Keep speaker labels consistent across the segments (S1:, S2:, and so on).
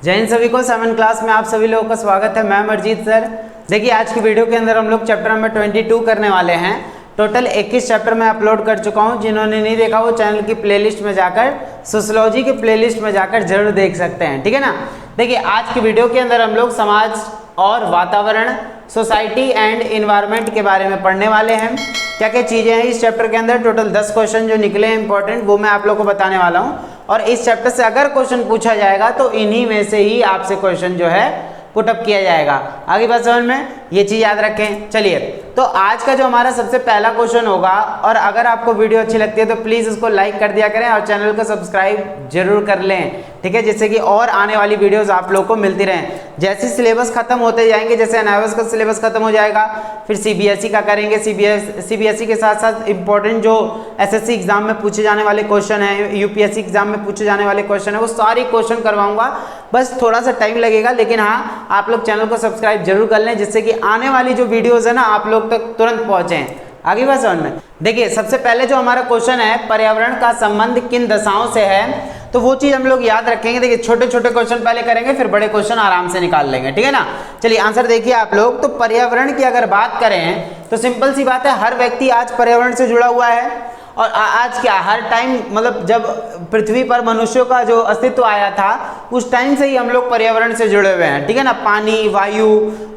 S1: जय हिंद सभी को। 7 क्लास में आप सभी लोगों का स्वागत है। मैं अमरजीत सर। देखिए आज की वीडियो के अंदर हम लोग चैप्टर नंबर 22 करने वाले हैं। टोटल 21 चैप्टर मैं अपलोड कर चुका हूं। जिन्होंने नहीं देखा वो चैनल की प्लेलिस्ट में जाकर, सोशियोलॉजी की प्लेलिस्ट में जाकर जरूर देख सकते हैं, ठीक है ना। देखिए आज की वीडियो के अंदर हम लोग समाज और वातावरण, सोसाइटी एंड इन्वायरमेंट के बारे में पढ़ने वाले हैं। क्या क्या चीज़ें हैं इस चैप्टर के अंदर, टोटल 10 क्वेश्चन जो निकले हैं इंपॉर्टेंट, वो मैं आप लोग को बताने वाला हूं। और इस चैप्टर से अगर क्वेश्चन पूछा जाएगा तो इन्हीं में से ही आपसे क्वेश्चन जो है पुटअप किया जाएगा। आगे बात समझ में, ये चीज़ याद रखें। चलिए तो आज का जो हमारा सबसे पहला क्वेश्चन होगा, और अगर आपको वीडियो अच्छी लगती है तो प्लीज़ उसको लाइक कर दिया करें और चैनल को सब्सक्राइब जरूर कर लें, ठीक है, जिससे कि और आने वाली वीडियोस आप लोग को मिलती रहें। जैसे सिलेबस खत्म होते जाएंगे, जैसे एनआईओएस का सिलेबस खत्म हो जाएगा, फिर सीबीएसई का करेंगे। सीबीएसई के साथ साथ इंपॉर्टेंट जो एसएससी एग्जाम में पूछे जाने वाले क्वेश्चन हैं, यूपीएससी एग्जाम में पूछे जाने वाले क्वेश्चन है, वो सारी क्वेश्चन करवाऊंगा। बस थोड़ा सा टाइम लगेगा, लेकिन हाँ आप लोग चैनल को सब्सक्राइब जरूर कर लें, जिससे कि आने वाली जो वीडियोस है ना आप लोग तक तुरंत पहुंचे। आगे बात समझ में। देखिए सबसे पहले जो हमारा क्वेश्चन है, पर्यावरण का संबंध किन दशाओं से है, तो वो चीज हम लोग याद रखेंगे। देखिए छोटे छोटे क्वेश्चन पहले करेंगे, फिर बड़े क्वेश्चन आराम से निकाल लेंगे, ठीक है ना। चलिए आंसर देखिए आप लोग। तो पर्यावरण की अगर बात करें तो सिंपल सी बात है, हर व्यक्ति आज पर्यावरण से जुड़ा हुआ है। और आज क्या, हर टाइम मतलब जब पृथ्वी पर मनुष्यों का जो अस्तित्व आया था उस टाइम से ही हम लोग पर्यावरण से जुड़े हुए हैं, ठीक है ना। पानी, वायु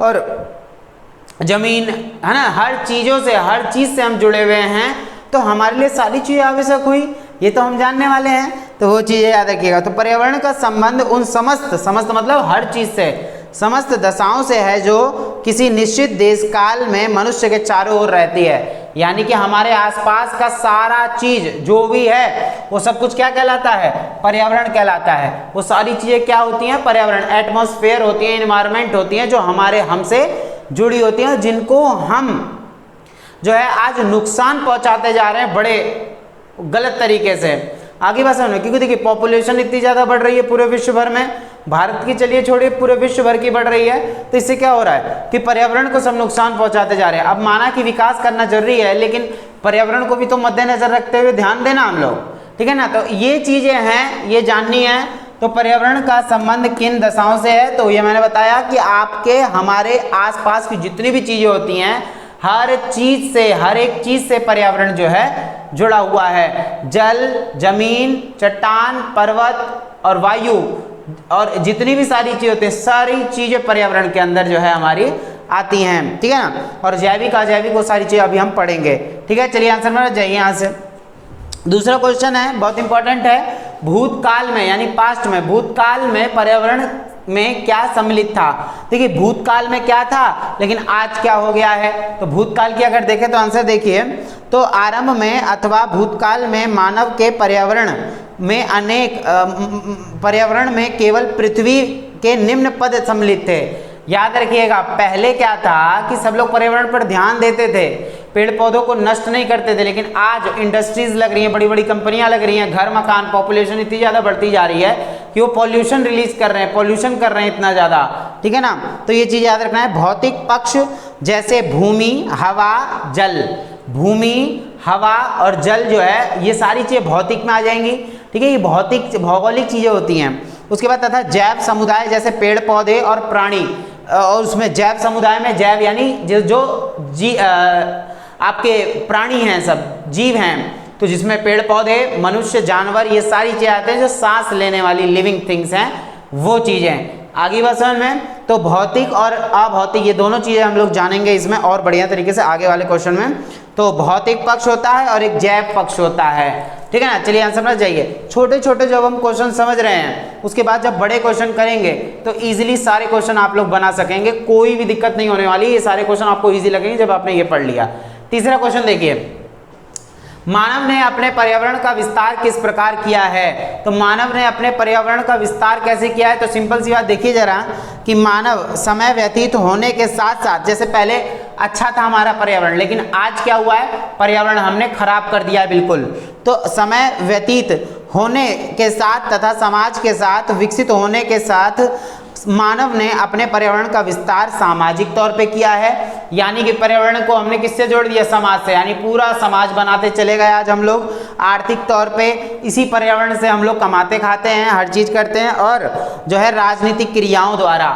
S1: और जमीन, है ना, हर चीज़ों से, हर चीज़ से हम जुड़े हुए हैं। तो हमारे लिए सारी चीज़ें आवश्यक हुई, ये तो हम जानने वाले हैं, तो वो चीज़ें याद रखिएगा। तो पर्यावरण का संबंध उन समस्त मतलब हर चीज़ से, समस्त दशाओं से है जो किसी निश्चित देश काल में मनुष्य के चारों ओर रहती है। यानी कि हमारे आसपास का सारा चीज जो भी है वो सब कुछ क्या कहलाता है, पर्यावरण कहलाता है। वो सारी चीजें क्या होती हैं, पर्यावरण, एटमॉस्फेयर होती है, एनवायरनमेंट होती है, जो हमारे हमसे जुड़ी होती हैं, जिनको हम जो है आज नुकसान पहुंचाते जा रहे हैं बड़े गलत तरीके से। आगे बात समझो, क्योंकि देखिए पॉपुलेशन इतनी ज़्यादा बढ़ रही है पूरे विश्व भर में, भारत की चलिए छोड़िए, पूरे विश्व भर की बढ़ रही है। तो इससे क्या हो रहा है कि पर्यावरण को सब नुकसान पहुंचाते जा रहे हैं। अब माना कि विकास करना जरूरी है, लेकिन पर्यावरण को भी तो मद्देनजर रखते हुए ध्यान देना हम लोग, ठीक है ना। तो ये चीज़ें हैं, ये जाननी है। तो पर्यावरण का संबंध किन दशाओं से है, तो ये मैंने बताया कि आपके हमारे आसपास की जितनी भी चीज़ें होती हैं, हर चीज से, हर एक चीज से पर्यावरण जो है जुड़ा हुआ है। जल, जमीन, चट्टान, पर्वत और वायु और जितनी भी सारी चीजें होती हैं, सारी चीजें पर्यावरण के अंदर जो है हमारी आती हैं, ठीक है ना। और जैविक, अजैविक, वो सारी चीजें अभी हम पढ़ेंगे, ठीक है। चलिए आंसर में जाइए यहाँ से। दूसरा क्वेश्चन है, बहुत इंपॉर्टेंट है। भूतकाल में यानी पास्ट में, भूतकाल में पर्यावरण में क्या सम्मिलित था। देखिए भूतकाल में क्या था, लेकिन आज क्या हो गया है। तो भूतकाल की अगर देखें तो आंसर देखिए, तो आरंभ में अथवा भूतकाल में मानव के पर्यावरण में अनेक पर्यावरण में केवल पृथ्वी के निम्न पद सम्मिलित थे। याद रखिएगा पहले क्या था कि सब लोग पर्यावरण पर ध्यान देते थे, पेड़ पौधों को नष्ट नहीं करते थे, लेकिन आज इंडस्ट्रीज लग रही हैं, बड़ी बड़ी कंपनियां लग रही हैं, घर मकान, पॉपुलेशन इतनी ज़्यादा बढ़ती जा रही है कि वो पॉल्यूशन रिलीज कर रहे हैं, पॉल्यूशन कर रहे हैं इतना ज़्यादा, ठीक है ना। तो ये चीज़ याद रखना है। भौतिक पक्ष जैसे भूमि, हवा, जल, भूमि, हवा और जल जो है ये सारी चीज़ें भौतिक में आ जाएंगी, ठीक है। ये भौतिक भौगोलिक चीज़ें होती हैं। उसके बाद तथा जैव समुदाय जैसे पेड़ पौधे और प्राणी, और उसमें जैव समुदाय में जैव यानी जो आपके प्राणी हैं, सब जीव हैं, तो जिसमें पेड़ पौधे, मनुष्य, जानवर, ये सारी चीजें आते हैं जो सांस लेने वाली लिविंग थिंग्स हैं, वो चीजें। आगे बात समझ में। तो भौतिक और अभौतिक ये दोनों चीजें हम लोग जानेंगे इसमें और बढ़िया तरीके से आगे वाले क्वेश्चन में। तो भौतिक पक्ष होता है और एक जैव पक्ष होता है, ठीक है ना। चलिए आंसर समझ जाइए। छोटे छोटे जब हम क्वेश्चन समझ रहे हैं, उसके बाद जब बड़े क्वेश्चन करेंगे तो इजीली सारे क्वेश्चन आप लोग बना सकेंगे, कोई भी दिक्कत नहीं होने वाली। ये सारे क्वेश्चन आपको इजी लगेंगे जब आपने ये पढ़ लिया। तीसरा क्वेश्चन देखिए, मानव ने अपने पर्यावरण का विस्तार किस प्रकार किया है। तो मानव ने अपने पर्यावरण का विस्तार कैसे किया है, तो सिंपल सी बात देखिए जरा, कि मानव समय व्यतीत होने के साथ साथ, जैसे पहले अच्छा था हमारा पर्यावरण, लेकिन आज क्या हुआ है, पर्यावरण हमने खराब कर दिया है बिल्कुल। तो समय व्यतीत होने के साथ तथा समाज के साथ विकसित होने के साथ मानव ने अपने पर्यावरण का विस्तार सामाजिक तौर पे किया है, यानी कि पर्यावरण को हमने किससे जोड़ दिया, समाज से, यानी पूरा समाज बनाते चले गए आज हम लोग। आर्थिक तौर पे इसी पर्यावरण से हम लोग कमाते खाते हैं, हर चीज करते हैं। और जो है राजनीतिक क्रियाओं द्वारा,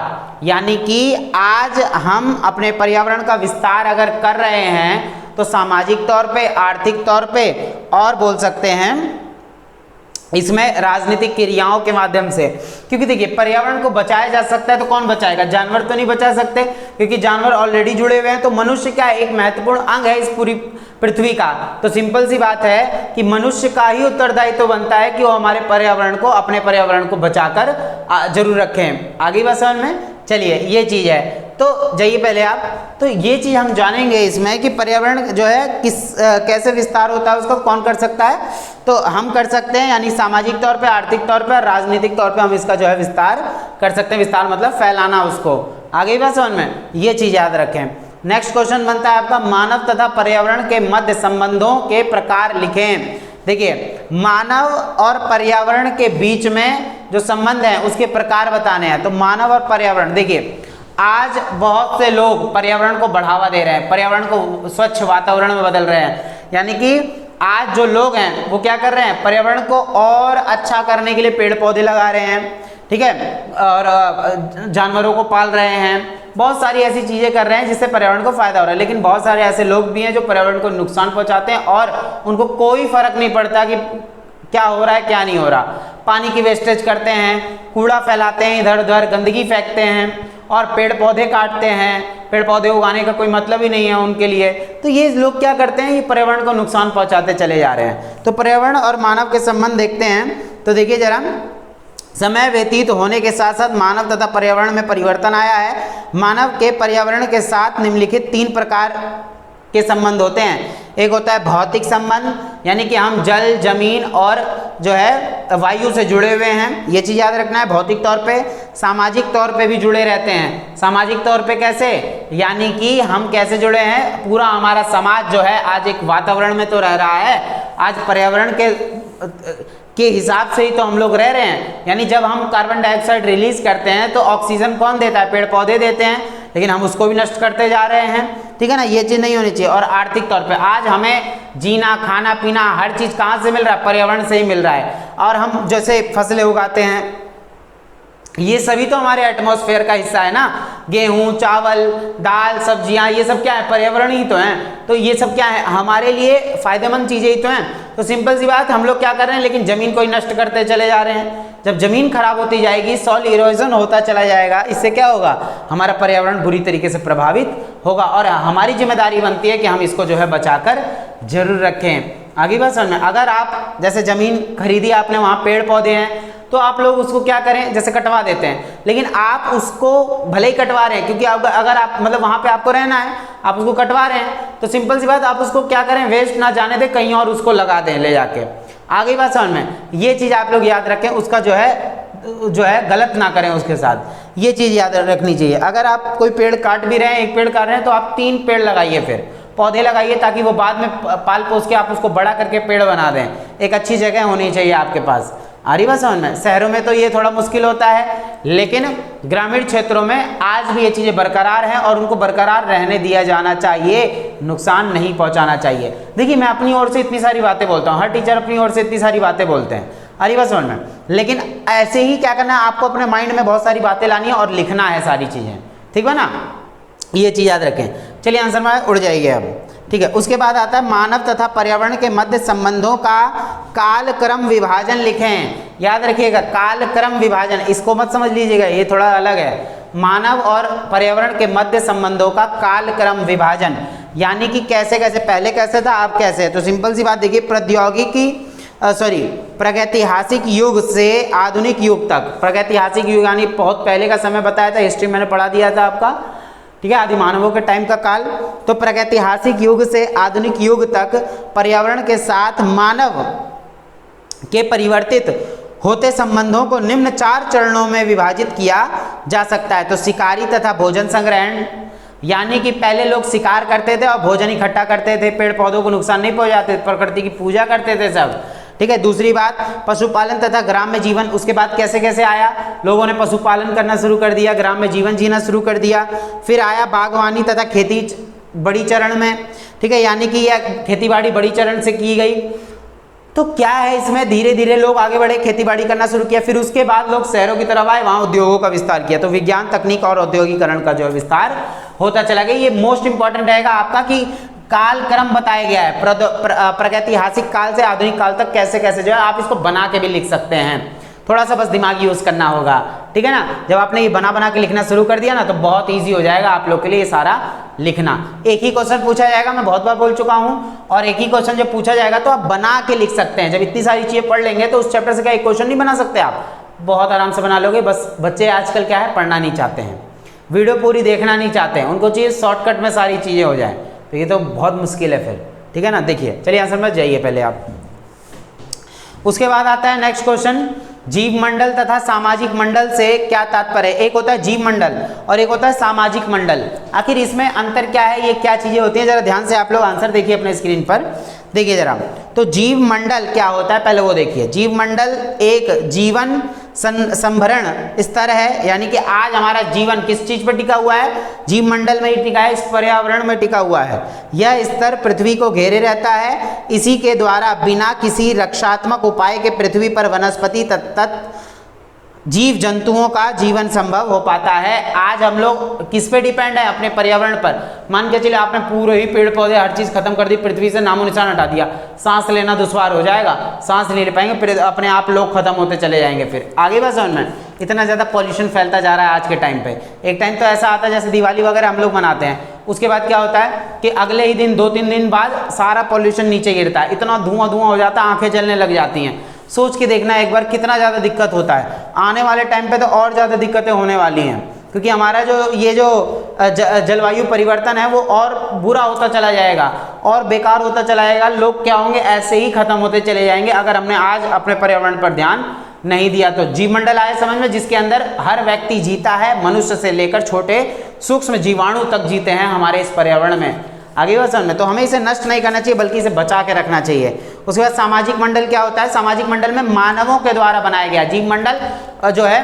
S1: यानी कि आज हम अपने पर्यावरण का विस्तार अगर कर रहे हैं तो सामाजिक तौर पे, आर्थिक तौर पे, और बोल सकते हैं इसमें राजनीतिक क्रियाओं के माध्यम से। क्योंकि देखिए पर्यावरण को बचाया जा सकता है तो कौन बचाएगा, जानवर तो नहीं बचा सकते, क्योंकि जानवर ऑलरेडी जुड़े हुए हैं। तो मनुष्य क्या एक महत्वपूर्ण अंग है इस पूरी पृथ्वी का। तो सिंपल सी बात है कि मनुष्य का ही उत्तरदायित्व तो बनता है कि वो हमारे पर्यावरण को, अपने पर्यावरण को बचाकर जरूर रखें। आगे बात समझ में, चलिए ये चीज है। तो जाइए पहले आप, तो ये चीज हम जानेंगे इसमें कि पर्यावरण जो है कैसे विस्तार होता है, उसको कौन कर सकता है। तो हम कर सकते हैं, यानी सामाजिक तौर पे, आर्थिक तौर पे और राजनीतिक तौर पे हम इसका जो है विस्तार कर सकते हैं। विस्तार मतलब फैलाना उसको। आगे बात समझ में, ये चीज याद रखें। नेक्स्ट क्वेश्चन बनता है आपका, मानव तथा पर्यावरण के मध्य संबंधों के प्रकार लिखें। देखिए मानव और पर्यावरण के बीच में जो संबंध है उसके प्रकार बताने हैं। तो मानव और पर्यावरण, देखिए आज बहुत से लोग पर्यावरण को बढ़ावा दे रहे हैं, पर्यावरण को स्वच्छ वातावरण में बदल रहे हैं। यानी कि आज जो लोग हैं वो क्या कर रहे हैं, पर्यावरण को और अच्छा करने के लिए पेड़ पौधे लगा रहे हैं, ठीक है, और जानवरों को पाल रहे हैं, बहुत सारी ऐसी चीजें कर रहे हैं जिससे पर्यावरण को फायदा हो रहा है। लेकिन बहुत सारे ऐसे लोग भी हैं जो पर्यावरण को नुकसान पहुंचाते हैं और उनको कोई फर्क नहीं पड़ता कि क्या हो रहा है क्या नहीं हो रहा। पानी की वेस्टेज करते हैं, कूड़ा फैलाते हैं, इधर उधर गंदगी फेंकते हैं और पेड़ पौधे काटते हैं। पेड़ पौधे उगाने का कोई मतलब ही नहीं है उनके लिए। तो ये लोग क्या करते हैं, ये पर्यावरण को नुकसान पहुंचाते चले जा रहे हैं। तो पर्यावरण और मानव के संबंध देखते हैं। तो देखिए जरा, समय व्यतीत होने के साथ साथ मानव तथा पर्यावरण में परिवर्तन आया है। मानव के पर्यावरण के साथ निम्नलिखित 3 प्रकार के संबंध होते हैं। एक होता है भौतिक संबंध, यानी कि हम जल, जमीन और जो है वायु से जुड़े हुए हैं, ये चीज याद रखना है भौतिक तौर पे। सामाजिक तौर पे भी जुड़े रहते हैं। सामाजिक तौर पे कैसे, यानी कि हम कैसे जुड़े हैं, पूरा हमारा समाज जो है आज एक वातावरण में तो रह रहा है, आज पर्यावरण के हिसाब से ही तो हम लोग रह रहे हैं। यानी जब हम कार्बन डाइऑक्साइड रिलीज करते हैं तो ऑक्सीजन कौन देता है, पेड़ पौधे देते हैं, लेकिन हम उसको भी नष्ट करते जा रहे हैं, ठीक है ना, ये चीज नहीं होनी चाहिए। और आर्थिक तौर पे आज हमें जीना, खाना पीना, हर चीज कहाँ से मिल रहा है, पर्यावरण से ही मिल रहा है। और हम जैसे फसलें उगाते हैं, ये सभी तो हमारे एटमॉस्फेयर का हिस्सा है ना। गेहूं, चावल, दाल, सब्जियां, ये सब क्या है, पर्यावरण ही तो हैं। तो ये सब क्या है, हमारे लिए फायदेमंद चीजें ही तो हैं। तो सिंपल सी बात, हम लोग क्या कर रहे हैं, लेकिन जमीन को ही नष्ट करते चले जा रहे हैं। जब जमीन खराब होती जाएगी, सॉइल इरोजन होता चला जाएगा, इससे क्या होगा, हमारा पर्यावरण बुरी तरीके से प्रभावित होगा। और हमारी जिम्मेदारी बनती है कि हम इसको जो है बचाकर जरूर रखें। आगे बात समझ में, अगर आप जैसे जमीन खरीदी आपने, वहां पेड़ पौधे हैं, तो आप लोग उसको क्या करें, जैसे कटवा देते हैं, लेकिन आप उसको भले ही कटवा रहे हैं, क्योंकि अगर आप मतलब वहां पे आपको रहना है, आप उसको कटवा रहे हैं, तो सिंपल सी बात, आप उसको क्या करें, वेस्ट ना जाने दें, कहीं और उसको लगा दें ले जाके। आगे बात समझ में, ये चीज आप लोग याद रखें, उसका जो है गलत ना करें उसके साथ, ये चीज याद रखनी चाहिए। अगर आप कोई पेड़ काट भी रहे हैं, एक पेड़ काट रहे हैं, तो आप 3 पेड़ लगाइए, फिर पौधे लगाइए, ताकि वो बाद में पाल पोस के आप उसको बड़ा करके पेड़ बना दें। एक अच्छी जगह होनी चाहिए आपके पास। आ रही बात समझ में, शहरों में तो ये थोड़ा मुश्किल होता है, लेकिन ग्रामीण क्षेत्रों में आज भी ये चीजें बरकरार हैं और उनको बरकरार रहने दिया जाना चाहिए, नुकसान नहीं पहुंचाना चाहिए। देखिए मैं अपनी ओर से इतनी सारी बातें बोलता हूँ, हर टीचर अपनी ओर से इतनी सारी बातें बोलते हैं, आ रही बात समझ में, लेकिन ऐसे ही क्या करना है, आपको अपने माइंड में बहुत सारी बातें लानी है और लिखना है सारी चीजें, ठीक है ना, ये चीज याद रखें। चलिए आंसर में उड़ जाइए अब, ठीक है। उसके बाद आता है मानव तथा पर्यावरण के मध्य संबंधों का कालक्रम विभाजन लिखें। याद रखिएगा कालक्रम विभाजन, इसको मत समझ लीजिएगा, ये थोड़ा अलग है। मानव और पर्यावरण के मध्य संबंधों का कालक्रम विभाजन, यानी कि कैसे कैसे, पहले कैसे था अब कैसे है। तो सिंपल सी बात देखिए, प्रागैतिहासिक युग से आधुनिक युग तक, प्रागैतिहासिक युग यानी बहुत पहले का समय बताया था, हिस्ट्री मैंने पढ़ा दिया था आपका, ठीक है, आदि मानवों के टाइम का काल। तो प्रागैतिहासिक युग से आधुनिक युग तक पर्यावरण के साथ मानव के परिवर्तित होते संबंधों को निम्न 4 चरणों में विभाजित किया जा सकता है। तो शिकारी तथा भोजन संग्रहण, यानी कि पहले लोग शिकार करते थे और भोजन इकट्ठा करते थे, पेड़ पौधों को नुकसान नहीं पहुंचाते, प्रकृति की पूजा करते थे सब, ठीक है। दूसरी बात पशुपालन तथा ग्राम्य जीवन, उसके बाद कैसे कैसे आया, लोगों ने पशुपालन करना शुरू कर दिया, ग्राम्य जीवन जीना शुरू कर दिया। फिर आया बागवानी तथा खेती बड़ी चरण में, ठीक है, यानी कि यह खेतीबाड़ी बड़ी चरण से की गई। तो क्या है इसमें, धीरे धीरे लोग आगे बढ़े, खेतीबाड़ी करना शुरू किया। फिर उसके बाद लोग शहरों की तरफ आए, वहां उद्योगों का विस्तार किया। तो विज्ञान, तकनीक और औद्योगिकरण का जो विस्तार होता चला गया। ये मोस्ट इंपॉर्टेंट रहेगा आपका कि कालक्रम बताया गया है, प्रागैतिहासिक काल से आधुनिक काल तक कैसे कैसे जो है, आप इसको बना के भी लिख सकते हैं, थोड़ा सा बस दिमाग यूज करना होगा, ठीक है ना। जब आपने ये बना के लिखना शुरू कर दिया ना तो बहुत इजी हो जाएगा आप लोग के लिए ये सारा लिखना। एक ही क्वेश्चन पूछा जाएगा, मैं बहुत बार बोल चुका हूं, और एक ही क्वेश्चन जब पूछा जाएगा तो आप बना के लिख सकते हैं। जब इतनी सारी चीजें पढ़ लेंगे तो उस चैप्टर से क्या एक क्वेश्चन नहीं बना सकते, आप बहुत आराम से बना लोगे। बस बच्चे आजकल क्या है, पढ़ना नहीं चाहते हैं, वीडियो पूरी देखना नहीं चाहते हैं, उनको चाहिए शॉर्टकट में सारी चीजें हो जाए, तो ये तो बहुत मुश्किल है फिर, ठीक है ना। देखिए चलिए आंसर में जाइए पहले आप। उसके बाद आता है नेक्स्ट क्वेश्चन, जीव मंडल तथा सामाजिक मंडल से क्या तात्पर्य है। एक होता है जीव मंडल और एक होता है सामाजिक मंडल, आखिर इसमें अंतर क्या है, ये क्या चीजें होती हैं, जरा ध्यान से आप लोग आंसर देखिए अपने स्क्रीन पर, देखिए जरा। तो जीव मंडल क्या होता है पहले वो देखिए। जीव मंडल एक जीवन संभरण स्तर है, यानी कि आज हमारा जीवन किस चीज पर टिका हुआ है, जीव मंडल में ही टिका है, इस पर्यावरण में टिका हुआ है। यह स्तर पृथ्वी को घेरे रहता है, इसी के द्वारा बिना किसी रक्षात्मक उपाय के पृथ्वी पर वनस्पति तत् जीव जंतुओं का जीवन संभव हो पाता है। आज हम लोग किस पे डिपेंड है, अपने पर्यावरण पर। मान के चलिए आपने पूरे ही पेड़ पौधे हर चीज खत्म कर दी, पृथ्वी से नामो निशान हटा दिया, सांस लेना दुश्वार हो जाएगा, सांस नहीं ले पाएंगे, फिर अपने आप लोग खत्म होते चले जाएंगे। फिर आगे बस समझ में, इतना ज्यादा पॉल्यूशन फैलता जा रहा है आज के टाइम पे। एक टाइम तो ऐसा आता है जैसे दिवाली वगैरह हम लोग मनाते हैं, उसके बाद क्या होता है कि अगले ही दिन 2-3 दिन बाद सारा पॉल्यूशन नीचे गिरता है, इतना धुआं हो जाता है, आंखें जलने लग जाती हैं। सोच के देखना एक बार कितना ज़्यादा दिक्कत होता है। आने वाले टाइम पे तो और ज़्यादा दिक्कतें होने वाली हैं, क्योंकि हमारा जो जलवायु परिवर्तन है वो और बुरा होता चला जाएगा और बेकार होता चला जाएगा। लोग क्या होंगे, ऐसे ही खत्म होते चले जाएंगे अगर हमने आज अपने पर्यावरण पर ध्यान नहीं दिया तो। जीवमंडल आए समझ में, जिसके अंदर हर व्यक्ति जीता है, मनुष्य से लेकर छोटे सूक्ष्म जीवाणु तक जीते हैं हमारे इस पर्यावरण में। आगे बात समझ में, तो हमें इसे नष्ट नहीं करना चाहिए बल्कि इसे बचा के रखना चाहिए। उसके बाद सामाजिक मंडल क्या होता है, सामाजिक मंडल में मानवों के द्वारा बनाया गया जीव मंडल जो है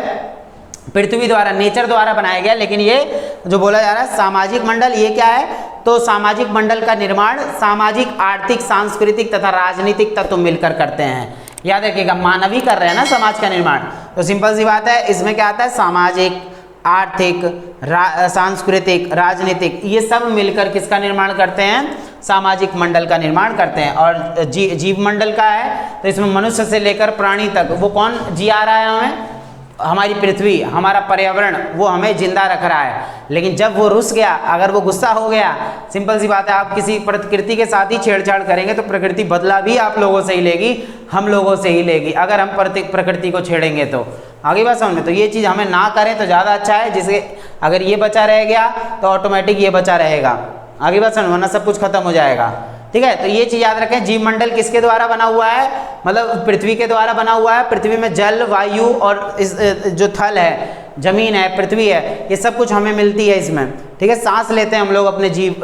S1: पृथ्वी द्वारा, नेचर द्वारा बनाया गया, लेकिन ये जो बोला जा रहा है सामाजिक मंडल, ये क्या है, तो सामाजिक मंडल का निर्माण सामाजिक, आर्थिक, सांस्कृतिक तथा राजनीतिक तत्व मिलकर करते हैं। याद रखिएगा, मानवी कर रहे हैं ना समाज का निर्माण, तो सिंपल सी बात है, इसमें क्या आता है, सामाजिक, आर्थिक, सांस्कृतिक, राजनीतिक, ये सब मिलकर किसका निर्माण करते हैं, सामाजिक मंडल का निर्माण करते हैं। और जीव मंडल का है तो इसमें मनुष्य से लेकर प्राणी तक, वो कौन जिया रहा है, हमें हमारी पृथ्वी, हमारा पर्यावरण, वो हमें जिंदा रख रहा है। लेकिन जब वो रुस गया, अगर वो गुस्सा हो गया, सिंपल सी बात है, आप किसी प्रकृति के साथ ही छेड़छाड़ करेंगे तो प्रकृति बदला भी आप लोगों से ही लेगी, हम लोगों से ही लेगी, अगर हम प्रकृति को छेड़ेंगे तो। आगे बात समझ में, तो ये चीज़ हमें ना करें तो ज़्यादा अच्छा है, जिससे अगर ये बचा रह गया तो ऑटोमेटिक ये बचा रहेगा। आगे बात समझ, वरना सब कुछ खत्म हो जाएगा, ठीक है। तो ये चीज याद रखें, जीव मंडल किसके द्वारा बना हुआ है, मतलब पृथ्वी के द्वारा बना हुआ है। पृथ्वी में जल, वायु और इस जो थल है, जमीन है, पृथ्वी है, ये सब कुछ हमें मिलती है इसमें, ठीक है। सांस लेते हैं हम लोग अपने जीव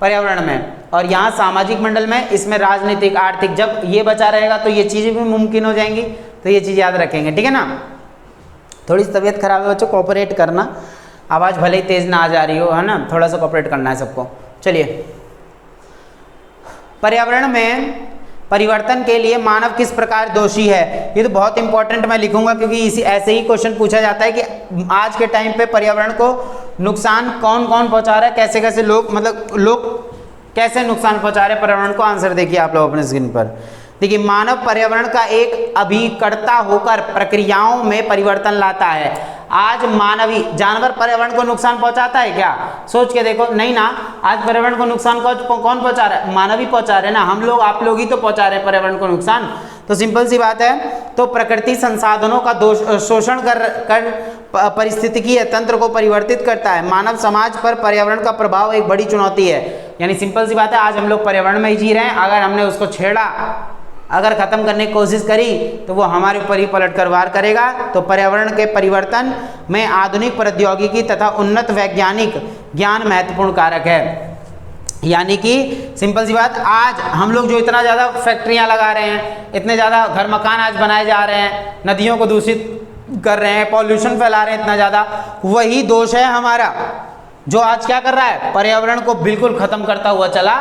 S1: पर्यावरण में। और यहाँ सामाजिक मंडल में, इसमें राजनीतिक, आर्थिक, जब ये बचा रहेगा तो ये चीजें भी मुमकिन हो जाएंगी। तो ये चीज याद रखेंगे, ठीक है ना। थोड़ी सी तबीयत खराब है बच्चों, कोऑपरेट करना, आवाज भले ही तेज ना आ जा रही हो, है ना, थोड़ा सा कोऑपरेट करना है सबको। चलिए, पर्यावरण में परिवर्तन के लिए मानव किस प्रकार दोषी है, ये तो बहुत इंपॉर्टेंट मैं लिखूंगा, क्योंकि इसी ऐसे ही क्वेश्चन पूछा जाता है कि आज के टाइम पे पर्यावरण को नुकसान कौन कौन पहुंचा रहा है, कैसे कैसे लोग, मतलब लोग कैसे नुकसान पहुंचा रहे हैं पर्यावरण को। आंसर देखिए आप लोग अपने स्क्रीन पर। देखिए, मानव पर्यावरण का एक अभिकर्ता होकर प्रक्रियाओं में परिवर्तन लाता है। आज मानवी, जानवर पर्यावरण को नुकसान पहुंचाता है क्या, सोच के देखो, नहीं ना। आज पर्यावरण को नुकसान कौन पहुंचा रहा है, मानवी पहुंचा रहे हैं ना, हम लोग, आप लोग ही तो पहुंचा रहे हैं पर्यावरण को नुकसान। तो सिंपल सी बात है, तो प्रकृति संसाधनों का शोषण कर पारिस्थितिकीय तंत्र को परिवर्तित करता है। मानव समाज पर पर्यावरण का प्रभाव एक बड़ी चुनौती है। यानी सिंपल सी बात है, आज हम लोग पर्यावरण में ही जी रहे हैं, अगर हमने उसको छेड़ा, अगर खत्म करने की कोशिश करी तो वो हमारे ऊपर ही पलट कर वार करेगा। तो पर्यावरण के परिवर्तन में आधुनिक प्रौद्योगिकी तथा उन्नत वैज्ञानिक ज्ञान महत्वपूर्ण कारक है। यानी कि सिंपल सी बात, आज हम लोग जो इतना ज़्यादा फैक्ट्रियां लगा रहे हैं, इतने ज़्यादा घर मकान आज बनाए जा रहे हैं, नदियों को दूषित कर रहे हैं, पॉल्यूशन फैला रहे हैं इतना ज़्यादा, वही दोष है हमारा जो आज क्या कर रहा है, पर्यावरण को बिल्कुल खत्म करता हुआ चला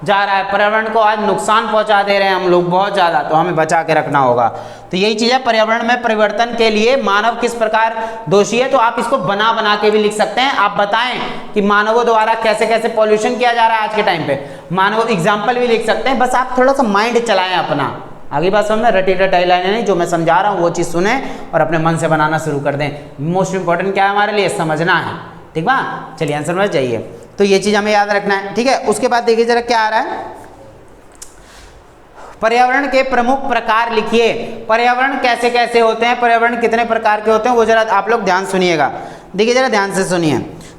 S1: जा रहा है। पर्यावरण को आज नुकसान पहुंचा दे रहे हैं हम लोग बहुत ज़्यादा, तो हमें बचा के रखना होगा। तो यही चीज़ है, पर्यावरण में परिवर्तन के लिए मानव किस प्रकार दोषी है। तो आप इसको बना बना के भी लिख सकते हैं। आप बताएं कि मानवों द्वारा कैसे कैसे पॉल्यूशन किया जा रहा है आज के टाइम पे, मानव एग्जाम्पल भी लिख सकते हैं। बस आप थोड़ा सा माइंड चलाएं अपना, आगे बात समझना, रटी रटाई लाइनें नहीं, जो मैं समझा रहा हूँ वो चीज़ सुने और अपने मन से बनाना शुरू कर दें। मोस्ट इंपॉर्टेंट क्या है हमारे लिए, समझना है, ठीक बा। चलिए आंसर में जाइए, तो ये चीज़ हमें याद रखना है, ठीक है। उसके बाद देखिए जरा क्या आ रहा है, पर्यावरण के प्रमुख प्रकार लिखिए। पर्यावरण कैसे कैसे होते हैं, पर्यावरण कितने प्रकार के होते हैं, वो जरा आप लोग ध्यान सुनिएगा। देखिए जरा ध्यान से सुनिए,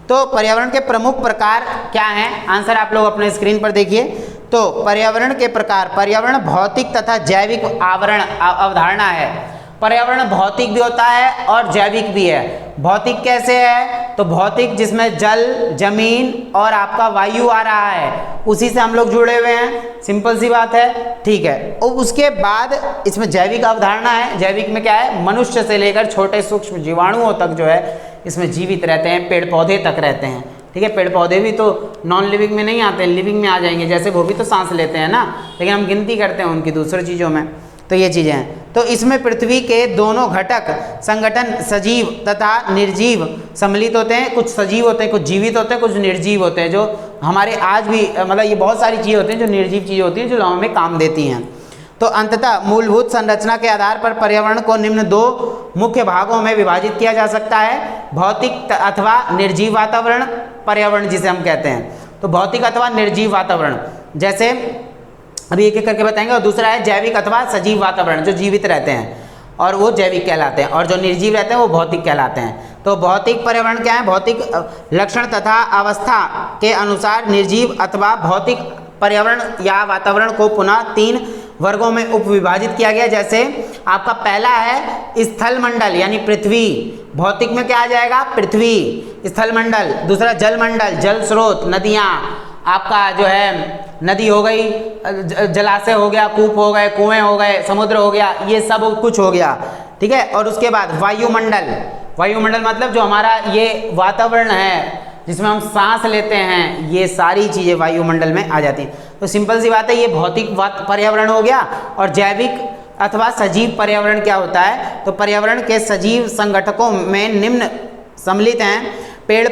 S1: तो पर्यावरण के प्रमुख प्रकार क्या हैं, आंसर आप लोग अपने स्क्रीन पर देखिए। तो पर्यावरण के प्रकार, पर्यावरण भौतिक तथा जैविक आवरण अवधारणा है। पर्यावरण भौतिक भी होता है और जैविक भी है। भौतिक कैसे है, तो भौतिक जिसमें जल, जमीन और आपका वायु आ रहा है, उसी से हम लोग जुड़े हुए हैं, सिंपल सी बात है, ठीक है। और उसके बाद इसमें जैविक अवधारणा है। जैविक में क्या है, मनुष्य से लेकर छोटे सूक्ष्म जीवाणुओं तक जो है इसमें जीवित रहते हैं, पेड़ पौधे तक रहते हैं, ठीक है। पेड़ पौधे भी तो नॉन लिविंग में नहीं आते हैं, लिविंग में आ जाएंगे, जैसे वो भी तो सांस लेते हैं ना, लेकिन हम गिनती करते हैं उनकी दूसरी चीज़ों में। तो ये चीज़ें हैं। तो इसमें पृथ्वी के दोनों घटक संगठन सजीव तथा निर्जीव सम्मिलित होते हैं। कुछ सजीव होते हैं, कुछ जीवित होते हैं, कुछ निर्जीव होते हैं, जो हमारे आज भी मतलब ये बहुत सारी चीज़ें होती हैं जो निर्जीव चीज़ें होती हैं जो हमें काम देती हैं। तो अंततः मूलभूत संरचना के आधार पर पर्यावरण को निम्न दो मुख्य भागों में विभाजित किया जा सकता है, भौतिक अथवा निर्जीव वातावरण पर्यावरण जिसे हम कहते हैं। तो भौतिक अथवा निर्जीव वातावरण, जैसे अभी एक एक करके बताएंगे। और दूसरा है जैविक अथवा सजीव वातावरण, जो जीवित रहते हैं और वो जैविक कहलाते हैं, और जो निर्जीव रहते हैं वो भौतिक कहलाते हैं। तो भौतिक पर्यावरण क्या है, भौतिक लक्षण तथा अवस्था के अनुसार निर्जीव अथवा भौतिक पर्यावरण या वातावरण को पुनः 3 वर्गों में उपविभाजित किया गया। जैसे आपका पहला है स्थल मंडल यानी पृथ्वी, भौतिक में क्या आ जाएगा, पृथ्वी स्थल मंडल। दूसरा जल मंडल, जल स्रोत, नदियाँ, आपका जो है नदी हो गई, जलाशय हो गया, कूप हो गए, कुएं हो गए, समुद्र हो गया, ये सब कुछ हो गया, ठीक है। और उसके बाद वायुमंडल, वायुमंडल मतलब जो हमारा ये वातावरण है जिसमें हम सांस लेते हैं, ये सारी चीज़ें वायुमंडल में आ जाती हैं। तो सिंपल सी बात है, ये भौतिक पर्यावरण हो गया। और जैविक अथवा सजीव पर्यावरण क्या होता है, तो पर्यावरण के सजीव संगठकों में निम्न सम्मिलित हैं। पेड़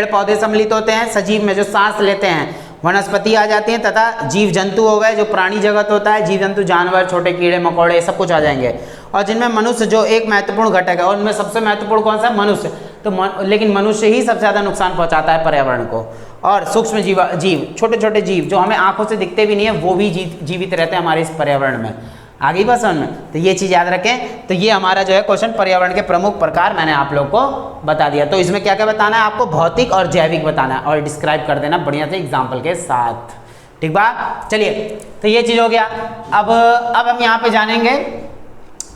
S1: पौधे सम्मिलित होते हैं सजीव में, जो सांस लेते हैं, वनस्पति आ जाती हैं, तथा जीव जंतु हो गए जो प्राणी जगत होता है, जीव जंतु, जानवर, छोटे कीड़े मकोड़े, सब कुछ आ जाएंगे। और जिनमें मनुष्य जो एक महत्वपूर्ण घटक है, और उनमें सबसे महत्वपूर्ण कौन सा है, मनुष्य। तो लेकिन मनुष्य ही सबसे ज़्यादा नुकसान पहुंचाता है पर्यावरण को। और सूक्ष्म जीव, छोटे छोटे जीव जो हमें आंखों से दिखते भी नहीं है, वो भी जीवित रहते हैं हमारे इस पर्यावरण में। आगे बस में, तो ये चीज़ याद रखें। तो ये हमारा जो है क्वेश्चन पर्यावरण के प्रमुख प्रकार मैंने आप लोग को बता दिया। तो इसमें क्या क्या बताना है आपको, भौतिक और जैविक बताना है, और डिस्क्राइब कर देना बढ़िया से एग्जाम्पल के साथ, ठीक बा। चलिए, तो ये चीज़ हो गया। अब हम यहाँ पे जानेंगे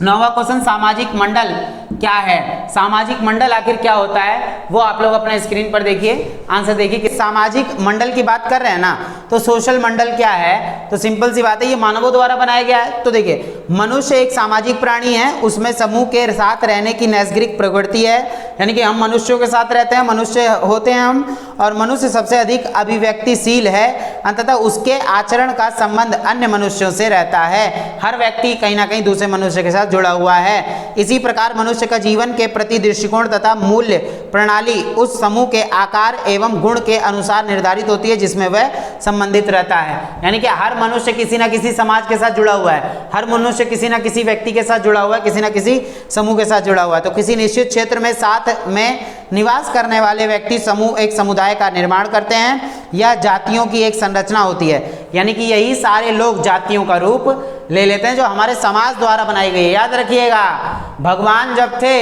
S1: 9वां क्वेश्चन, सामाजिक मंडल क्या है। सामाजिक मंडल आखिर क्या होता है, वो आप लोग अपने स्क्रीन पर देखिए, आंसर देखिए कि सामाजिक मंडल की बात कर रहे हैं ना। तो सोशल मंडल क्या है, तो सिंपल सी बात है, ये मानवों द्वारा बनाया गया है। तो देखिए, मनुष्य एक सामाजिक प्राणी है, उसमें समूह के साथ रहने की नैसर्गिक प्रवृत्ति है, यानी कि हम मनुष्यों के साथ रहते हैं, मनुष्य होते हैं हम, और मनुष्य सबसे अधिक अभिव्यक्तिशील है। अंततः उसके आचरण का संबंध अन्य मनुष्यों से रहता है। हर व्यक्ति कहीं ना कहीं दूसरे मनुष्य के साथ जुड़ा हुआ है। इसी प्रकार मनुष्य का जीवन के प्रति दृष्टिकोण तथा मूल्य प्रणाली उस समूह के आकार एवं गुण के अनुसार निर्धारित होती है जिसमें वह संबंधित रहता है। यानी कि हर मनुष्य किसी न किसी समाज के साथ जुड़ा हुआ है, हर मनुष्य किसी न किसी व्यक्ति के साथ जुड़ा हुआ है, किसी न किसी समूह के साथ जुड़ा हुआ है। तो किसी निश्चित क्षेत्र में साथ में निवास करने वाले व्यक्ति समूह एक समुदाय का निर्माण करते हैं। यह जातियों की एक संरचना होती है, यानी कि यही सारे लोग जातियों का रूप ले लेते हैं जो हमारे समाज द्वारा बनाई गई है। याद रखिएगा, भगवान जब थे,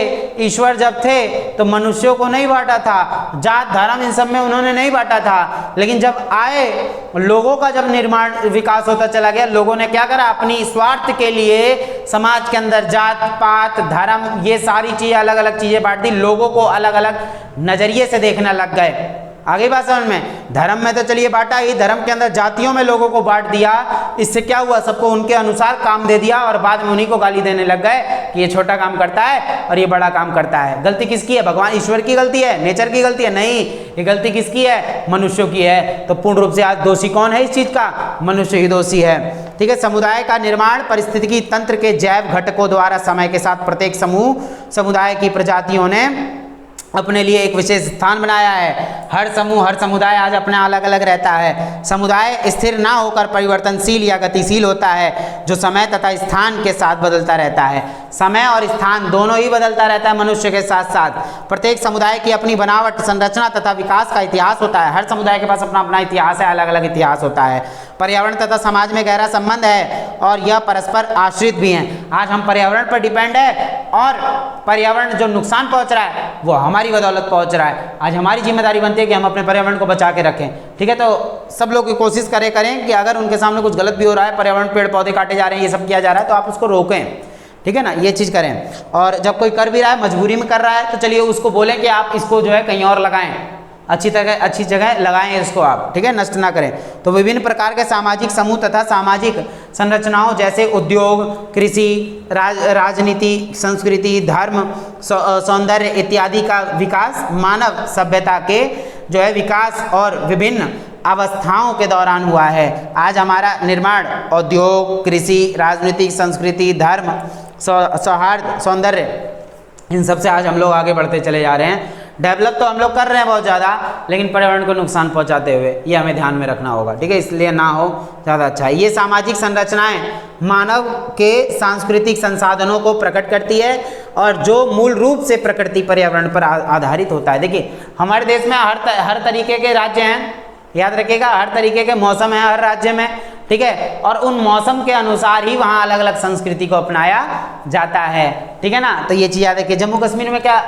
S1: ईश्वर जब थे, तो मनुष्यों को नहीं बांटा था, जात धर्म इन सब में उन्होंने नहीं बांटा था। लेकिन जब आए, लोगों का जब निर्माण विकास होता चला गया, लोगों ने क्या करा, अपनी स्वार्थ के लिए समाज के अंदर जात पात धर्म ये सारी चीज़ें अलग अलग चीज़ें बांट दी, लोगों को अलग अलग नज़रिए से देखने लग गए। आगे बात समझ में। धर्म में तो चलिए बांटा ही, धर्म के अंदर जातियों में लोगों को बांट दिया, इससे क्या हुआ, सबको उनके अनुसार काम दे दिया और बाद में उन्हीं को गाली देने लग गए कि ये छोटा काम करता है और ये बड़ा काम करता है। गलती किसकी है? भगवान ईश्वर की गलती है, नेचर की गलती है? नहीं, ये गलती किसकी है? मनुष्यों की है। तो पूर्ण रूप से आज दोषी कौन है इस चीज का? मनुष्य ही दोषी है। ठीक है। समुदाय का निर्माण पारिस्थितिकी तंत्र के जैव घटकों द्वारा समय के साथ प्रत्येक समुदाय की प्रजातियों ने अपने लिए एक विशेष स्थान बनाया है। हर समूह, हर समुदाय आज अपना अलग अलग रहता है। समुदाय स्थिर ना होकर परिवर्तनशील या गतिशील होता है, जो समय तथा स्थान के साथ बदलता रहता है। समय और स्थान दोनों ही बदलता रहता है मनुष्य के साथ साथ। प्रत्येक समुदाय की अपनी बनावट, संरचना तथा विकास का इतिहास होता है। हर समुदाय के पास अपना अपना इतिहास है, अलग अलग इतिहास होता है। पर्यावरण तथा समाज में गहरा संबंध है और यह परस्पर आश्रित भी हैं। आज हम पर्यावरण पर डिपेंड है और पर्यावरण जो नुकसान पहुंच रहा है वो हमारी बदौलत पहुंच रहा है। आज हमारी जिम्मेदारी बनती है कि हम अपने पर्यावरण को बचा के रखें। ठीक है। तो सब लोग कोशिश करें कि अगर उनके सामने कुछ गलत भी हो रहा है, पर्यावरण पेड़ पौधे काटे जा रहे हैं, ये सब किया जा रहा है, तो आप उसको रोकें। ठीक है ना, ये चीज़ करें। और जब कोई कर भी रहा है, मजबूरी में कर रहा है, तो चलिए उसको बोलें कि आप इसको जो है कहीं और लगाएं, अच्छी जगह लगाएं इसको आप। ठीक है, नष्ट ना करें। तो विभिन्न प्रकार के सामाजिक समूह तथा सामाजिक संरचनाओं जैसे उद्योग, कृषि, राजनीति, संस्कृति, धर्म, सौंदर्य इत्यादि का विकास मानव सभ्यता के जो है विकास और विभिन्न अवस्थाओं के दौरान हुआ है। आज हमारा निर्माण उद्योग, कृषि, राजनीतिक, संस्कृति, धर्म, सौहार्द, सौंदर्य, इन सब से आज हम लोग आगे बढ़ते चले जा रहे हैं। डेवलप तो हम लोग कर रहे हैं बहुत ज़्यादा, लेकिन पर्यावरण को नुकसान पहुंचाते हुए, ये हमें ध्यान में रखना होगा। ठीक है, इसलिए ना हो ज़्यादा अच्छा है। ये सामाजिक संरचनाएं मानव के सांस्कृतिक संसाधनों को प्रकट करती है और जो मूल रूप से प्रकृति पर्यावरण पर आधारित होता है। देखिए हमारे देश में हर तरीके के राज्य हैं, याद रखिएगा, हर तरीके के मौसम है हर राज्य में। ठीक है, और उन मौसम के अनुसार ही वहाँ अलग अलग संस्कृति को अपनाया जाता है। ठीक है ना, तो ये चीज़ याद रखिए। जम्मू कश्मीर में क्या,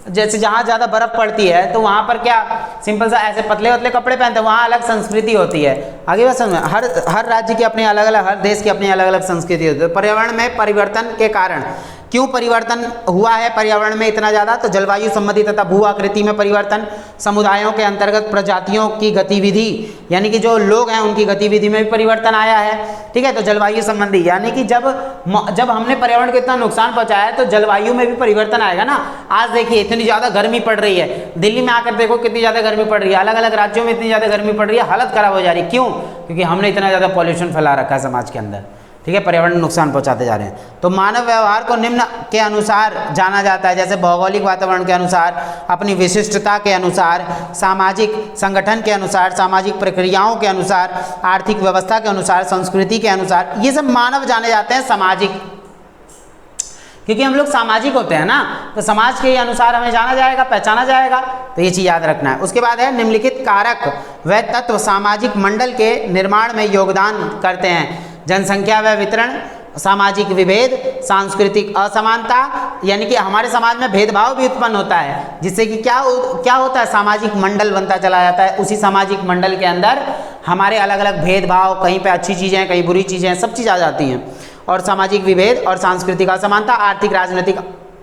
S1: जैसे जहाँ ज़्यादा बर्फ़ पड़ती है तो वहाँ पर क्या सिंपल सा ऐसे पतले पतले कपड़े पहनते हैं, वहाँ अलग संस्कृति होती है। आगे बात समझ में, हर राज्य की अपनी अलग अलग, हर देश की अपनी अलग अलग संस्कृति होती है। पर्यावरण में परिवर्तन के कारण क्यों परिवर्तन हुआ है पर्यावरण में इतना ज़्यादा? तो जलवायु संबंधी तथा भू आकृति में परिवर्तन, समुदायों के अंतर्गत प्रजातियों की गतिविधि, यानी कि जो लोग हैं उनकी गतिविधि में भी परिवर्तन आया है। ठीक है, तो जलवायु संबंधी यानी कि जब हमने पर्यावरण को इतना नुकसान पहुंचाया है तो जलवायु में भी परिवर्तन आएगा ना। आज देखिए इतनी ज़्यादा गर्मी पड़ रही है, दिल्ली में आकर देखो कितनी ज़्यादा गर्मी पड़ रही है, अलग अलग राज्यों में इतनी ज़्यादा गर्मी पड़ रही है, हालत खराब हो जा रही है। क्यों? क्योंकि हमने इतना ज़्यादा पॉल्यूशन फैला रखा है समाज के अंदर। ठीक है, पर्यावरण नुकसान पहुंचाते जा रहे हैं। तो मानव व्यवहार को निम्न के अनुसार जाना जाता है, जैसे भौगोलिक वातावरण के अनुसार, अपनी विशिष्टता के अनुसार, सामाजिक संगठन के अनुसार, सामाजिक प्रक्रियाओं के अनुसार, आर्थिक व्यवस्था के अनुसार, संस्कृति के अनुसार, ये सब मानव जाने जाते हैं सामाजिक, क्योंकि हम लोग सामाजिक होते हैं ना, तो समाज के अनुसार हमें जाना जाएगा, पहचाना जाएगा। तो ये चीज़ याद रखना है। उसके बाद है निम्नलिखित कारक व तत्व सामाजिक मंडल के निर्माण में योगदान करते हैं। जनसंख्या व वितरण, सामाजिक विभेद, सांस्कृतिक असमानता, यानी कि हमारे समाज में भेदभाव भी उत्पन्न होता है, जिससे कि क्या होता है, सामाजिक मंडल बनता चला जाता है। उसी सामाजिक मंडल के अंदर हमारे अलग अलग भेदभाव, कहीं पे अच्छी चीज़ें, कहीं बुरी चीज़ें, सब चीज़ आ जाती हैं। और सामाजिक विभेद और सांस्कृतिक असमानता, आर्थिक, राजनीतिक,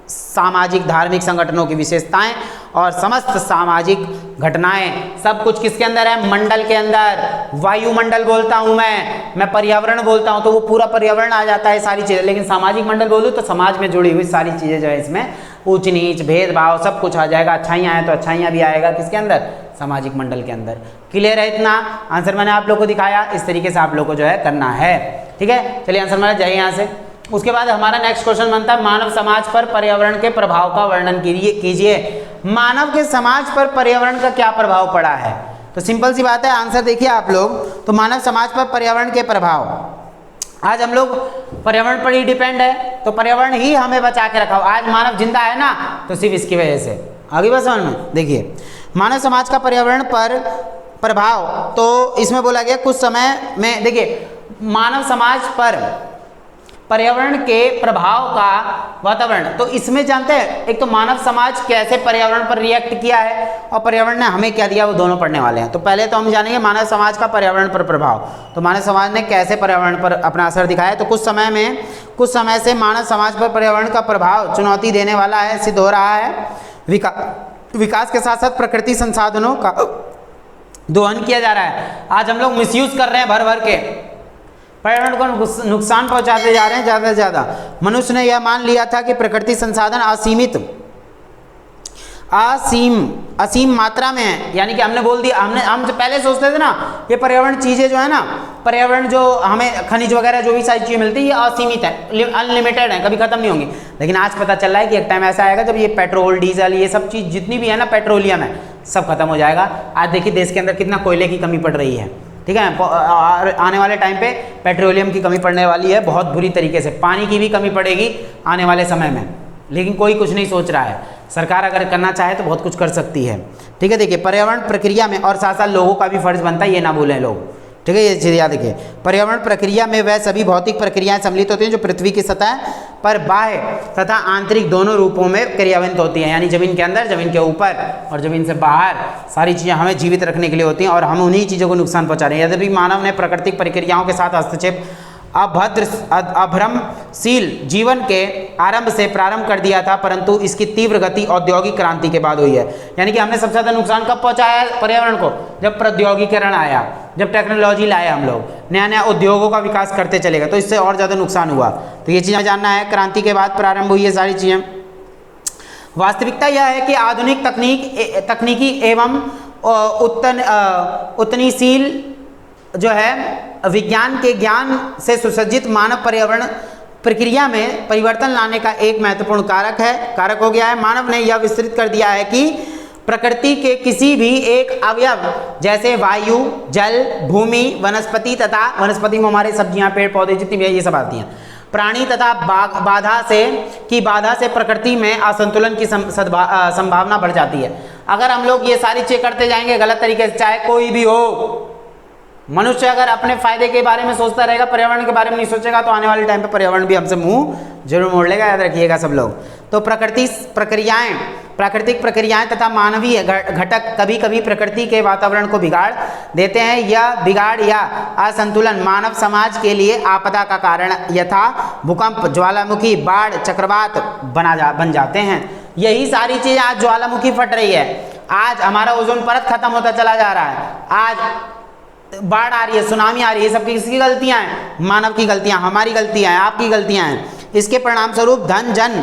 S1: सामाजिक, धार्मिक संगठनों की विशेषताएं और समस्त सामाजिक घटनाएं, सब कुछ किसके अंदर है? मंडल के अंदर। वायुमंडल बोलता हूं मैं पर्यावरण बोलता हूं तो वो पूरा पर्यावरण आ जाता है, सारी चीज़ें। लेकिन सामाजिक मंडल बोलूँ तो समाज में जुड़ी हुई सारी चीज़ें जो है, इसमें ऊंच नीच, भेदभाव, सब कुछ आ जाएगा। अच्छाइयाँ हैं तो अच्छाइयाँ भी आएगा, किसके अंदर? सामाजिक मंडल के अंदर। क्लियर है इतना? आंसर मैंने आप लोग को दिखाया, इस तरीके से आप लोग को जो है करना है। ठीक है, चलिए आंसर मैंने जाइए यहाँ से। उसके बाद हमारा नेक्स्ट क्वेश्चन बनता है, मानव समाज पर पर्यावरण के प्रभाव का वर्णन कीजिए। मानव के समाज पर पर्यावरण का क्या प्रभाव पड़ा है? तो सिंपल सी बात है, आंसर देखिए आप लोग। तो मानव समाज पर पर्यावरण के प्रभाव, आज हम लोग पर्यावरण पर ही डिपेंड है, तो पर्यावरण ही हमें बचा के रखा। आज मानव जिंदा है ना, तो सिर्फ इसकी वजह से। आगे बस समझ में, देखिए मानव समाज का पर्यावरण पर प्रभाव, तो इसमें बोला गया कुछ समय में, देखिए मानव समाज पर पर्यावरण के प्रभाव का वातावरण, तो इसमें जानते हैं एक तो मानव समाज कैसे पर्यावरण पर रिएक्ट किया है और पर्यावरण ने हमें क्या दिया, वो दोनों पढ़ने वाले हैं। तो पहले तो हम जानेंगे मानव समाज का पर्यावरण पर प्रभाव। तो मानव समाज ने कैसे पर्यावरण पर अपना असर दिखाया। तो कुछ समय से मानव समाज पर पर्यावरण का प्रभाव चुनौती देने वाला है, सिद्ध हो रहा है। विकास के साथ साथ प्रकृति संसाधनों का दोहन किया जा रहा है। आज हम लोग मिसयूज कर रहे हैं भर भर के, पर्यावरण को नुकसान पहुंचाते जा रहे हैं ज़्यादा से ज़्यादा। मनुष्य ने यह मान लिया था कि प्रकृति संसाधन असीम मात्रा में है, यानी कि हमने बोल दिया, हम जो पहले सोचते थे ना ये पर्यावरण चीज़ें जो है ना, पर्यावरण जो हमें खनिज वगैरह जो भी सारी चीज़ें मिलती है ये असीमित है, अनलिमिटेड है, कभी खत्म नहीं होंगी। लेकिन आज पता चल रहा है कि एक टाइम ऐसा आएगा जब ये पेट्रोल डीजल ये सब चीज़ जितनी भी है ना, पेट्रोलियम है, सब खत्म हो जाएगा। आज देखिए देश के अंदर कितना कोयले की कमी पड़ रही है, ठीक है। आने वाले टाइम पे पेट्रोलियम की कमी पड़ने वाली है बहुत बुरी तरीके से, पानी की भी कमी पड़ेगी आने वाले समय में, लेकिन कोई कुछ नहीं सोच रहा है। सरकार अगर करना चाहे तो बहुत कुछ कर सकती है, ठीक है। देखिए पर्यावरण प्रक्रिया में, और साथ साथ लोगों का भी फर्ज बनता है ये ना भूलें लोग, ठीक है। ये चीज़ याद रखिए, पर्यावरण प्रक्रिया में वह सभी भौतिक प्रक्रियाएं सम्मिलित होती हैं जो पृथ्वी की सतह पर बाह्य तथा आंतरिक दोनों रूपों में क्रियान्वित होती हैं, यानी जमीन के अंदर, जमीन के ऊपर और जमीन से बाहर सारी चीज़ें हमें जीवित रखने के लिए होती हैं, और हम उन्हीं चीज़ों को नुकसान पहुँचा रहे हैं। यद्यपि मानव ने प्राकृतिक प्रक्रियाओं के साथ हस्तक्षेप अभ्रमशील जीवन के आरंभ से प्रारंभ कर दिया था, परंतु इसकी तीव्र गति औद्योगिक क्रांति के बाद हुई है। यानी कि हमने सबसे ज़्यादा नुकसान कब पहुंचाया पर्यावरण को? जब प्रौद्योगिकीकरण आया, जब टेक्नोलॉजी लाया, हम लोग नया नया उद्योगों का विकास करते चले गए, तो इससे और ज़्यादा नुकसान हुआ। तो ये चीज़ जानना है, क्रांति के बाद प्रारंभ हुई है सारी चीज़ें। वास्तविकता यह है कि आधुनिक तकनीकी एवं उतनीशील जो है विज्ञान के ज्ञान से सुसज्जित मानव पर्यावरण प्रक्रिया में परिवर्तन लाने का एक महत्वपूर्ण कारक हो गया है। मानव ने यह विस्तृत कर दिया है कि प्रकृति के किसी भी एक अवयव जैसे वायु, जल, भूमि, वनस्पति तथा वनस्पति में हमारे सब्जियां, पेड़ पौधे जितनी भी है ये सब आती हैं, प्राणी तथा बाधा से प्रकृति में असंतुलन की संभावना बढ़ जाती है। अगर हम लोग ये सारी चीज़ें करते जाएंगे गलत तरीके से, चाहे कोई भी हो, मनुष्य अगर अपने फायदे के बारे में सोचता रहेगा, पर्यावरण के बारे में नहीं सोचेगा, तो आने वाले टाइम पे पर्यावरण भी हमसे मुंह जरूर मोड़ लेगा, याद रखिएगा सब लोग। तो प्राकृतिक प्रक्रियाएं तथा मानवीय घटक कभी कभी प्रकृति के वातावरण को बिगाड़ देते हैं। यह बिगाड़ या असंतुलन मानव समाज के लिए आपदा का कारण यथा भूकंप, ज्वालामुखी, बाढ़, चक्रवात बन जाते हैं। यही सारी चीज़ आज ज्वालामुखी फट रही है, आज हमारा ओजोन परत खत्म होता चला जा रहा है, आज बाढ़ आ रही है, सुनामी आ रही है, ये सब किसकी गलतियां हैं? मानव की गलतियां, हमारी गलतियां हैं, आपकी गलतियां हैं। इसके परिणाम स्वरूप धन जन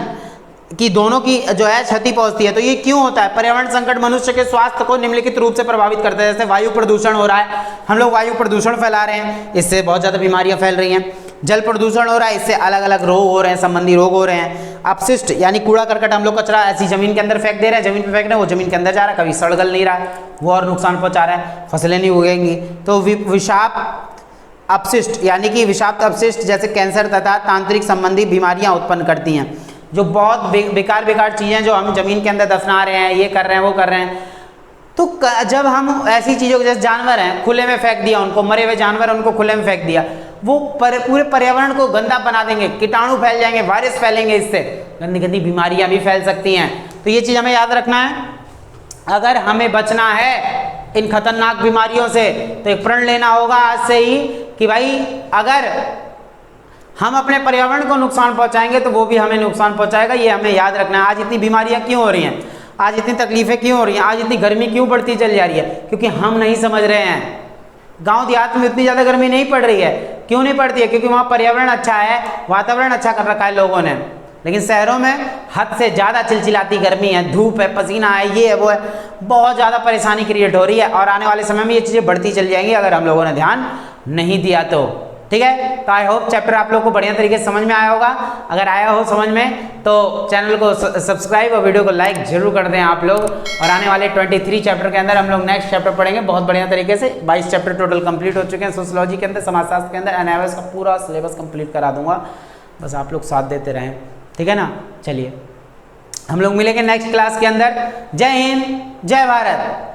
S1: की दोनों की जो है क्षति पहुंचती है। तो ये क्यों होता है? पर्यावरण संकट मनुष्य के स्वास्थ्य को निम्नलिखित रूप से प्रभावित करता है। जैसे वायु प्रदूषण हो रहा है, हम लोग वायु प्रदूषण फैला रहे हैं, इससे बहुत ज़्यादा बीमारियां फैल रही हैं। जल प्रदूषण हो रहा है, इससे अलग अलग रोग हो रहे हैं, संबंधी रोग हो रहे हैं। अपशिष्ट यानी कूड़ा करकट, हम लोग कचरा ऐसी जमीन के अंदर फेंक दे रहे हैं, जमीन पे फेंक रहे हैं, वो जमीन के अंदर जा रहा है, कभी सड़ गल नहीं रहा है, वो और नुकसान पहुंचा रहा है, फसलें नहीं उगेंगी। तो विषाक्त अपशिष्ट यानी कि विषाक्त अपशिष्ट जैसे कैंसर तथा तांत्रिक संबंधी बीमारियां उत्पन्न करती हैं, जो बहुत बेकार चीज़ें जो हम जमीन के अंदर दफना रहे हैं, ये कर रहे हैं, वो कर रहे हैं। तो जब हम ऐसी चीज़ों को, जैसे जानवर हैं, खुले में फेंक दिया उनको, मरे हुए जानवर उनको खुले में फेंक दिया, वो पूरे पर्यावरण को गंदा बना देंगे, कीटाणु फैल जाएंगे, वायरस फैलेंगे, इससे गंदी गंदी बीमारियां भी फैल सकती हैं। तो ये चीज़ हमें याद रखना है। अगर हमें बचना है इन खतरनाक बीमारियों से तो एक प्रण लेना होगा आज से ही कि भाई अगर हम अपने पर्यावरण को नुकसान पहुंचाएंगे तो वो भी हमें नुकसान पहुंचाएगा, ये हमें याद रखना है। आज इतनी बीमारियां क्यों हो रही हैं, आज इतनी तकलीफें क्यों हो रही हैं, आज इतनी गर्मी क्यों बढ़ती चल जा रही है? क्योंकि हम नहीं समझ रहे हैं। गांव देहात में इतनी ज़्यादा गर्मी नहीं पड़ रही है, क्यों नहीं पड़ती है? क्योंकि वहाँ पर्यावरण अच्छा है, वातावरण अच्छा कर रखा है लोगों ने। लेकिन शहरों में हद से ज़्यादा चिलचिलाती गर्मी है, धूप है, पसीना है, ये है, वो है, बहुत ज़्यादा परेशानी क्रिएट हो रही है। और आने वाले समय में ये चीज़ें बढ़ती चली जाएंगी अगर हम लोगों ने ध्यान नहीं दिया तो। ठीक है, तो आई होप चैप्टर आप लोग को बढ़िया तरीके से समझ में आया होगा। अगर आया हो समझ में तो चैनल को सब्सक्राइब और वीडियो को लाइक जरूर कर दें आप लोग। और आने वाले 23 चैप्टर के अंदर हम लोग नेक्स्ट चैप्टर पढ़ेंगे बहुत बढ़िया तरीके से। 22 चैप्टर टोटल कंप्लीट हो चुके हैं सोशियोलॉजी के अंदर, समाजशास्त्र के अंदर। एनआईएस का पूरा सिलेबस कंप्लीट करा दूंगा, बस आप लोग साथ देते रहें, ठीक है ना। चलिए हम लोग मिलेंगे नेक्स्ट क्लास के अंदर। जय हिंद, जय भारत।